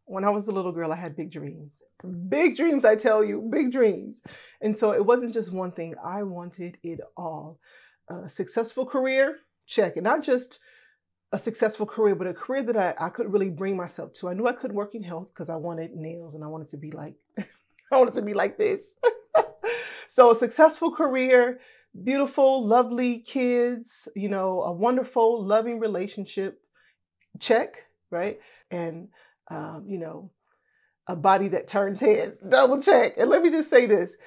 When I was a little girl, I had big dreams. Big dreams, I tell you, big dreams. And so it wasn't just one thing. I wanted it all. A successful career, check. And not just a successful career, but a career that I could really bring myself to. I knew I could work in health because I wanted nails and I wanted to be like, I wanted to be like this. So a successful career, beautiful, lovely kids, a wonderful, loving relationship, check, right? And, a body that turns heads, double check. And let me just say this,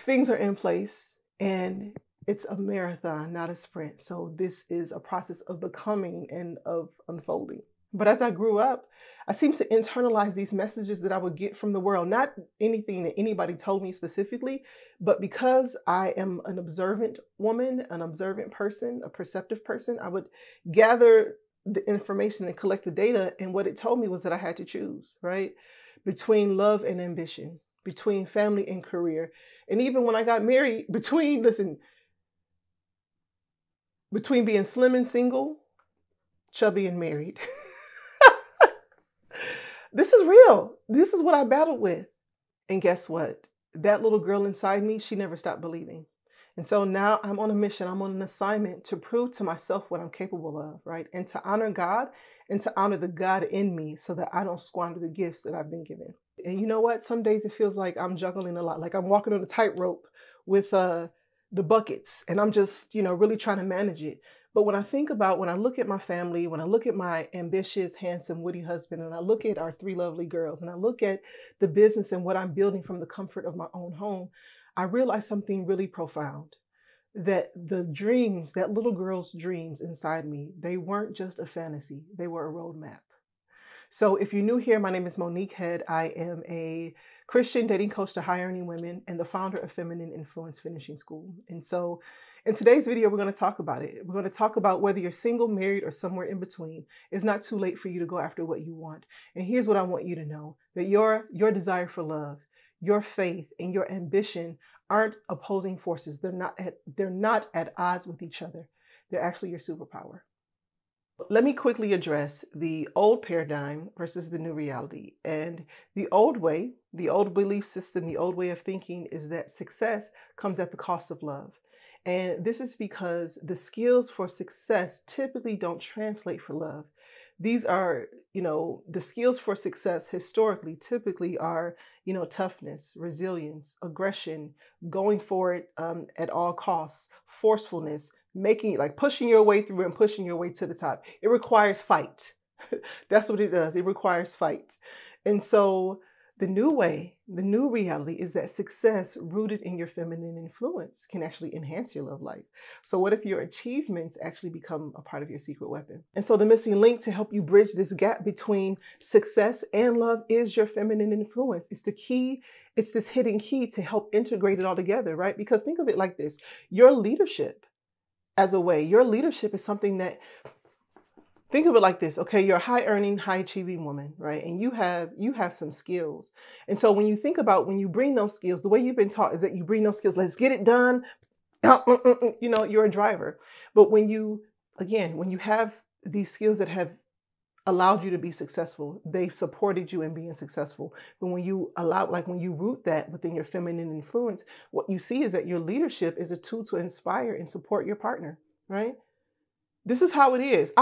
things are in place and it's a marathon, not a sprint. So this is a process of becoming and of unfolding. But as I grew up, I seemed to internalize these messages that I would get from the world, not anything that anybody told me specifically, but because I am an observant woman, an observant person, a perceptive person, I would gather the information and collect the data. And what it told me was that I had to choose, right? Between love and ambition, between family and career. And even when I got married, between being slim and single, chubby and married. This is real. This is what I battled with. And guess what? That little girl inside me, she never stopped believing. And so now I'm on a mission. I'm on an assignment to prove to myself what I'm capable of, right? And to honor God and to honor the God in me so that I don't squander the gifts that I've been given. And you know what? Some days it feels like I'm juggling a lot, like I'm walking on a tightrope with the buckets and I'm just, really trying to manage it. But when I look at my family, when I look at my ambitious, handsome, witty husband, and I look at our 3 lovely girls, and I look at the business and what I'm building from the comfort of my own home, I realize something really profound, that the dreams, that little girl's dreams inside me, they weren't just a fantasy, they were a roadmap. So if you're new here, my name is Monique Head. I am a Christian dating coach to high earning women and the founder of Feminine Influence Finishing School. And so in today's video, we're going to talk about it. We're going to talk about whether you're single, married, or somewhere in between. It's not too late for you to go after what you want. And here's what I want you to know, that your desire for love, your faith, and your ambition aren't opposing forces. They're not at odds with each other. They're actually your superpower. Let me quickly address the old paradigm versus the new reality. And the old way, the old belief system, the old way of thinking is that success comes at the cost of love. And this is because the skills for success typically don't translate for love. These are, the skills for success historically typically are, toughness, resilience, aggression, going for it at all costs, forcefulness, pushing your way through and pushing your way to the top. It requires fight. That's what it does. It requires fight. And so the new way, the new reality is that success rooted in your feminine influence can actually enhance your love life. So what if your achievements actually become a part of your secret weapon? And so the missing link to help you bridge this gap between success and love is your feminine influence. It's the key. It's this hidden key to help integrate it all together, right? Because think of it like this. Your leadership is something that, think of it like this. Okay, you're a high earning, high achieving woman, right? And you have some skills. And so when you bring those skills, the way you've been taught is that you bring those skills, let's get it done. You're a driver. But when you have these skills that have allowed you to be successful, they've supported you in being successful. But when you root that within your feminine influence, what you see is that your leadership is a tool to inspire and support your partner, right? This is how it is.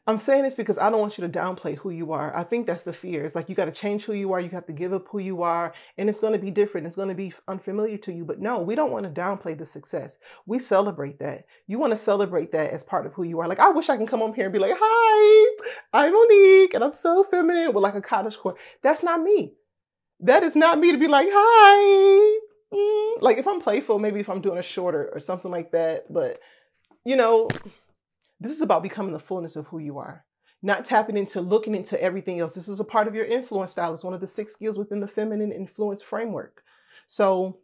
I'm saying this because I don't want you to downplay who you are. I think that's the fear. It's like you got to change who you are. You have to give up who you are. And it's going to be different. It's going to be unfamiliar to you. But no, we don't want to downplay the success. We celebrate that. You want to celebrate that as part of who you are. Like, I wish I can come on here and be like, hi, I'm Monique and I'm so feminine with like a cottage core. That's not me. That is not me to be like, hi. Like if I'm playful, maybe if I'm doing a shorter or something like that. But, this is about becoming the fullness of who you are, not tapping into looking into everything else. This is a part of your influence style. It's one of the 6 skills within the feminine influence framework. So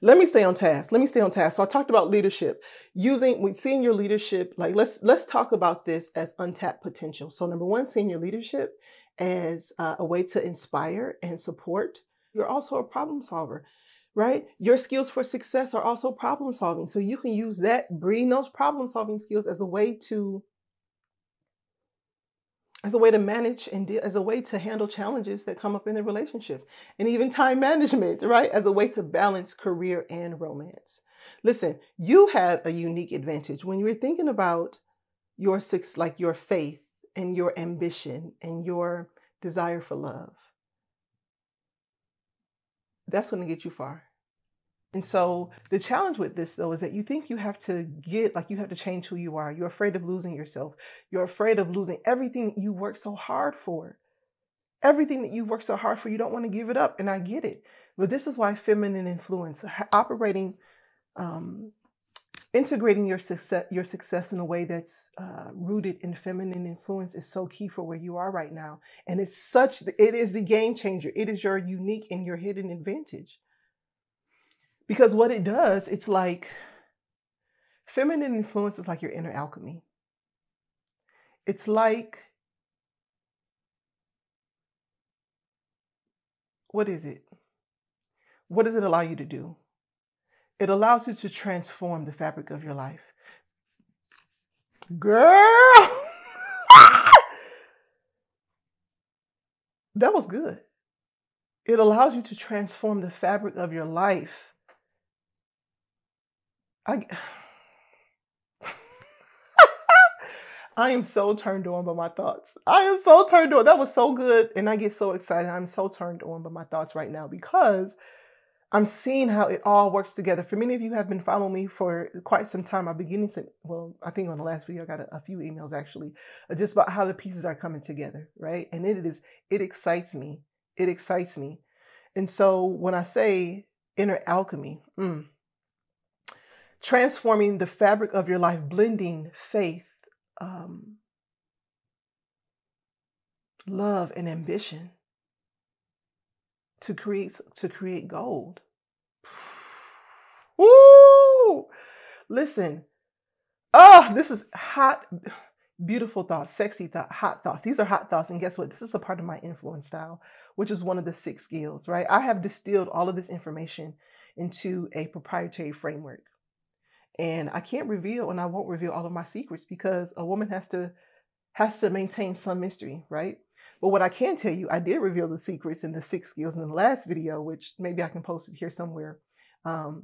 let me stay on task. So I talked about leadership, seeing your leadership. Like let's talk about this as untapped potential. So number 1, seeing your leadership as a way to inspire and support. You're also a problem solver. Right? Your skills for success are also problem solving. So you can use that, bring those problem solving skills as a way to as a way to manage and deal, as a way to handle challenges that come up in the relationship, and even time management, right? As a way to balance career and romance. Listen, you have a unique advantage when you're thinking about your like your faith and your ambition and your desire for love. That's going to get you far. And so the challenge with this though is that you think you have to you have to change who you are. You're afraid of losing yourself. You're afraid of losing everything you worked so hard for. Everything that you've worked so hard for, you don't want to give it up. And I get it. But this is why feminine influence, operating, integrating your success in a way that's rooted in feminine influence is so key for where you are right now. And it is the game changer. It is your unique and your hidden advantage. Because what it does, it's like feminine influence is like your inner alchemy. It's like, what is it? What does it allow you to do? It allows you to transform the fabric of your life. Girl, that was good. It allows you to transform the fabric of your life. I am so turned on by my thoughts. I am so turned on. That was so good. And I get so excited. I'm so turned on by my thoughts right now because I'm seeing how it all works together. For many of you have been following me for quite some time. I'm beginning to, well, I think on the last video, I got a few emails actually, just about how the pieces are coming together, right? And it excites me. It excites me. And so when I say inner alchemy, transforming the fabric of your life, blending faith, love and ambition to create gold. Woo! Listen. Oh, this is hot, beautiful thoughts, sexy thoughts, hot thoughts. These are hot thoughts. And guess what? This is a part of my influence style, which is one of the 6 skills, right? I have distilled all of this information into a proprietary framework. And I can't reveal, and I won't reveal all of my secrets because a woman has to maintain some mystery, right? But what I can tell you, I did reveal the secrets in the 6 skills in the last video, which maybe I can post it here somewhere. But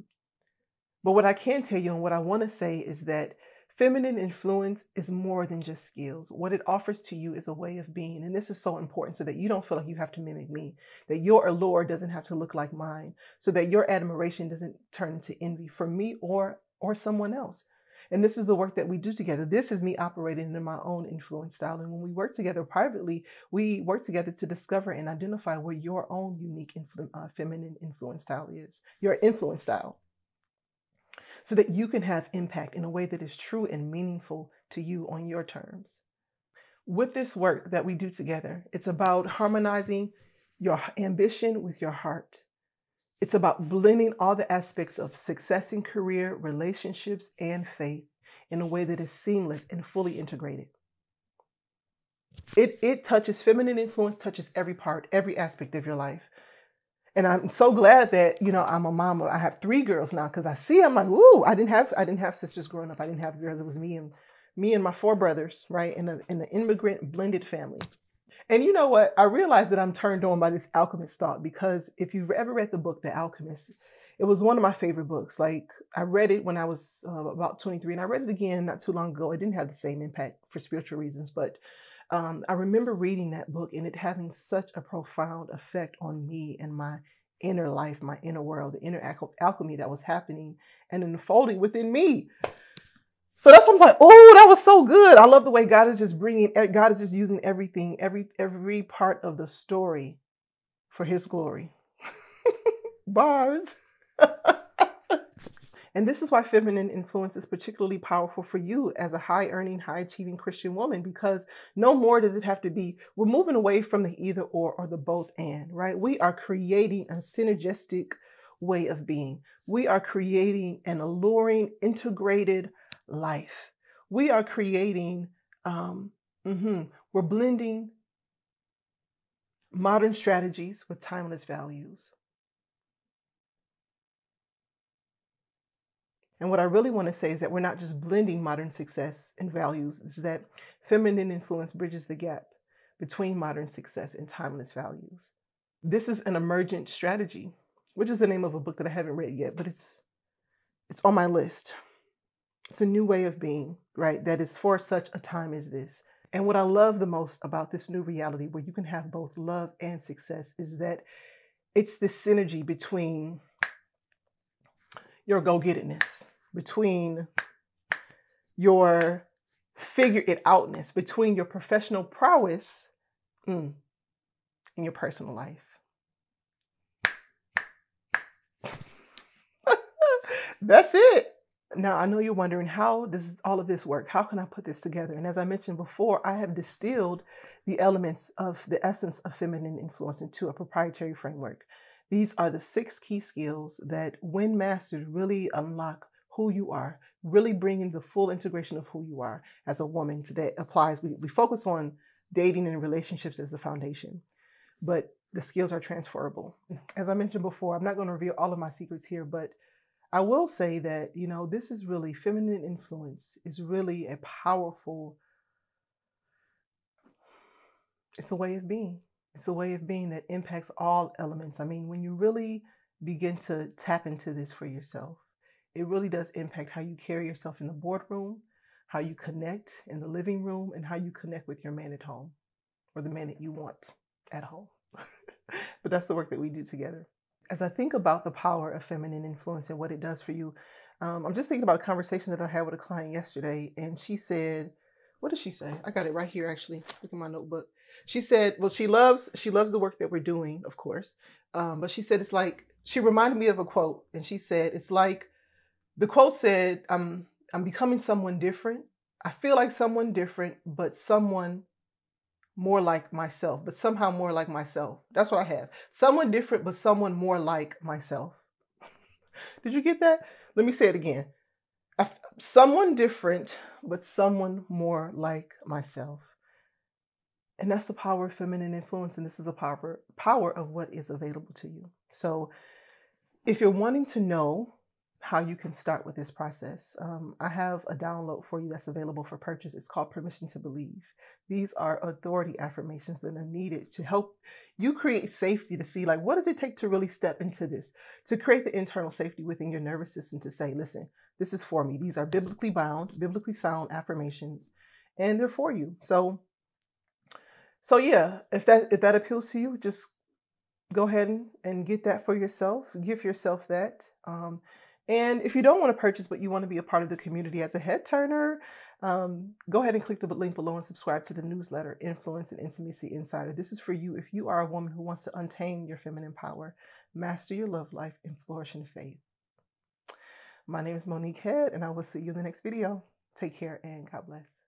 what I can tell you and what I want to say is that feminine influence is more than just skills. What it offers to you is a way of being. And this is so important so that you don't feel like you have to mimic me, that your allure doesn't have to look like mine, so that your admiration doesn't turn into envy for me or someone else. And this is the work that we do together. This is me operating in my own influence style. And when we work together privately, we work together to discover and identify where your own unique feminine influence style is, your influence style, so that you can have impact in a way that is true and meaningful to you on your terms. With this work that we do together, it's about harmonizing your ambition with your heart. It's about blending all the aspects of success in career, relationships, and faith in a way that is seamless and fully integrated. It touches, feminine influence touches every part, every aspect of your life. And I'm so glad that, I'm a mama. I have 3 girls now because I'm like, ooh, I didn't have sisters growing up. I didn't have girls. It was me and my 4 brothers, right? In an immigrant blended family. And you know what? I realized that I'm turned on by this alchemist thought because if you've ever read the book, The Alchemist, it was one of my favorite books. Like I read it when I was about 23 and I read it again not too long ago. It didn't have the same impact for spiritual reasons, but I remember reading that book and it having such a profound effect on me and my inner life, my inner world, the inner alchemy that was happening and unfolding within me. So that's what I'm like, oh, that was so good. I love the way God is just using everything, every part of the story for his glory. Bars. And this is why feminine influence is particularly powerful for you as a high-earning, high-achieving Christian woman, because no more does it have to be, we're moving away from the either or the both and, right? We are creating a synergistic way of being. We are creating an alluring, integrated life. We are creating, we're blending modern strategies with timeless values. And what I really want to say is that we're not just blending modern success and values, it's that feminine influence bridges the gap between modern success and timeless values. This is an emergent strategy, which is the name of a book that I haven't read yet, but it's on my list. It's a new way of being, right? That is for such a time as this. And what I love the most about this new reality where you can have both love and success is that it's the synergy between your go-gettedness, between your figure it outness, between your professional prowess and your personal life. That's it. Now, I know you're wondering, how does all of this work? How can I put this together? And as I mentioned before, I have distilled the elements of the essence of feminine influence into a proprietary framework. These are the 6 key skills that, when mastered, really unlock who you are, really bringing the full integration of who you are as a woman. Today applies. We focus on dating and relationships as the foundation, but the skills are transferable. As I mentioned before, I'm not going to reveal all of my secrets here, but I will say that, this is really, feminine influence is really a powerful, it's a way of being. It's a way of being that impacts all elements. I mean, when you really begin to tap into this for yourself, it really does impact how you carry yourself in the boardroom, how you connect in the living room, and how you connect with your man at home, or the man that you want at home. But that's the work that we do together. As I think about the power of feminine influence and what it does for you, I'm just thinking about a conversation that I had with a client yesterday, and she said, what did she say? I got it right here, actually. Look at my notebook. She said, well, she loves the work that we're doing, of course. But she said, it's like, she reminded me of a quote, and she said, it's like, the quote said, I'm becoming someone different. I feel like someone different, but someone more like myself, but somehow more like myself. That's what I have. Someone different, but someone more like myself. Did you get that? Let me say it again. Someone different, but someone more like myself. And that's the power of feminine influence. And this is a power of what is available to you. So if you're wanting to know how you can start with this process, I have a download for you that's available for purchase. It's called Permission to Believe. These are authority affirmations that are needed to help you create safety, to see, like, what does it take to really step into this, to create the internal safety within your nervous system to say, listen, this is for me. These are biblically bound, biblically sound affirmations, and they're for you. So yeah, if that appeals to you, just go ahead and get that for yourself. Give yourself that. And if you don't want to purchase, but you want to be a part of the community as a head turner, go ahead and click the link below and subscribe to the newsletter, Influence and Intimacy Insider. This is for you if you are a woman who wants to untain your feminine power, master your love life, and flourish in faith. My name is Monique Head, and I will see you in the next video. Take care and God bless.